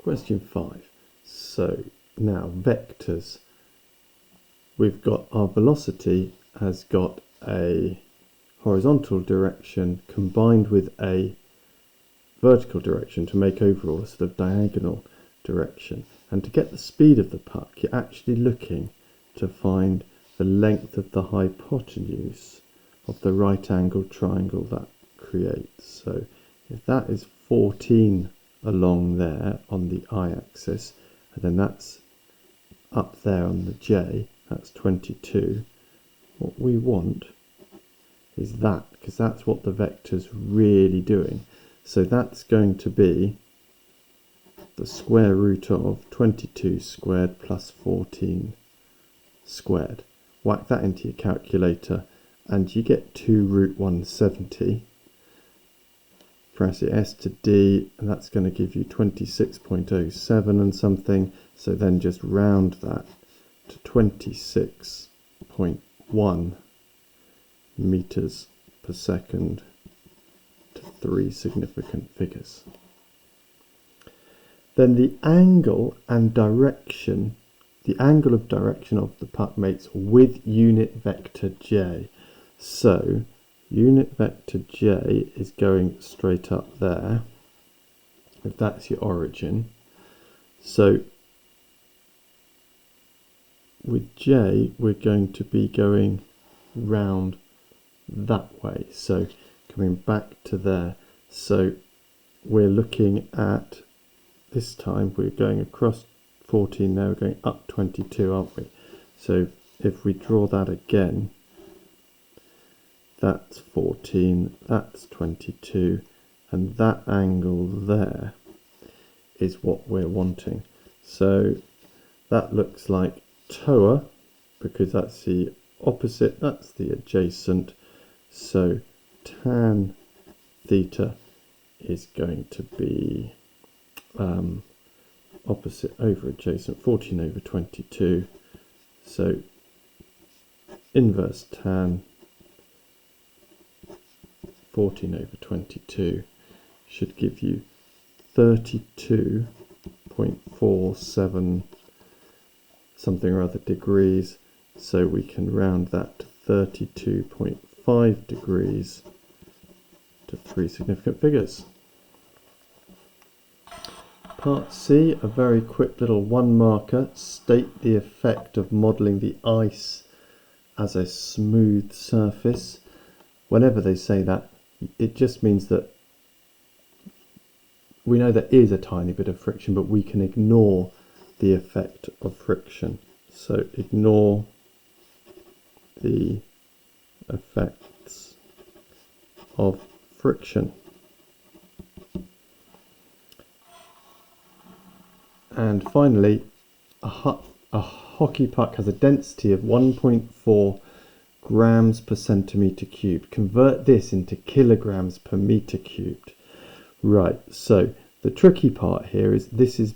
Question 5. So now vectors. We've got our velocity has got a horizontal direction combined with a vertical direction to make overall a sort of diagonal direction. And to get the speed of the puck, you're actually looking to find the length of the hypotenuse of the right angle triangle that creates. So if that is 14 along there on the y-axis, and then that's up there on the j, that's 22. What we want is that, because that's what the vector's really doing. So that's going to be the square root of 22 squared plus 14 squared. Whack that into your calculator and you get 2 root 170. Press it S to D, and that's going to give you 26.07 and something. So then just round that to 26.1 meters per second to 3 significant figures. Then the angle and direction, the angle of direction of the puck mates with unit vector j. So unit vector j is going straight up there, if that's your origin. So with j we're going to be going round that way, so coming back to there. So we're looking at, this time we're going across 14, now we're going up 22, aren't we? So if we draw that again, that's 14, that's 22, and that angle there is what we're wanting. So that looks like TOA, because that's the opposite, that's the adjacent. So tan theta is going to be opposite over adjacent, 14 over 22. So inverse tan 14 over 22 should give you 32.47 something or other degrees. So we can round that to 32.5 degrees to 3 significant figures. Part C, a very quick little one marker. State the effect of modelling the ice as a smooth surface. Whenever they say that, it just means that we know there is a tiny bit of friction, but we can ignore the effect of friction. So ignore the effects of friction. And finally, a hockey puck has a density of 1.4 grams per centimetre cubed. Convert this into kilograms per metre cubed. Right, so the tricky part here is this is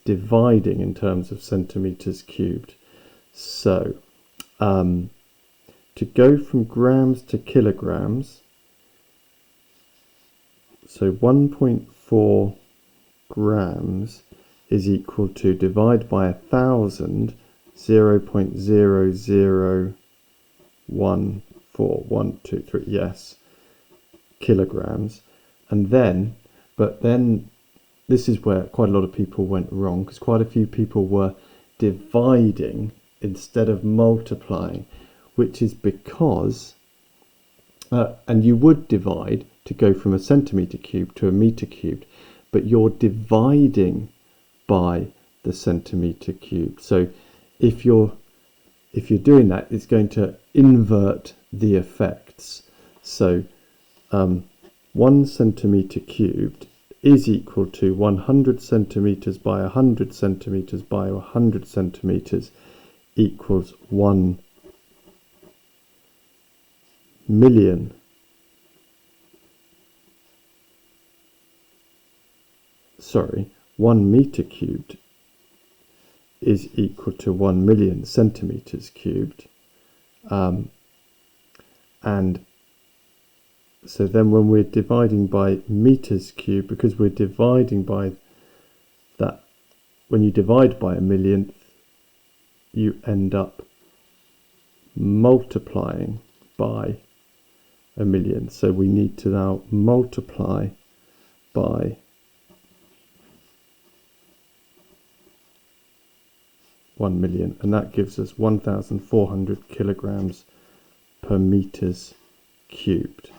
dividing in terms of centimetres cubed. So to go from grams to kilograms, so 1.4 grams is equal to, divide by 1,000, 0.0014123, yes, kilograms. And then, but then this is where quite a lot of people went wrong, because quite a few people were dividing instead of multiplying, which is because, and you would divide to go from a centimetre cubed to a metre cubed, but you're dividing by the centimetre cubed. So if you're doing that, it's going to invert the effects. So 1 centimetre cubed is equal to 100 centimetres by 100 centimetres by 100 centimetres equals 1 million. Sorry, 1 metre cubed is equal to 1 million centimetres cubed. And so then when we're dividing by meters cubed, because we're dividing by when you divide by a millionth, you end up multiplying by a million. So we need to now multiply by 1 million, and that gives us 1,400 kilograms per meters cubed.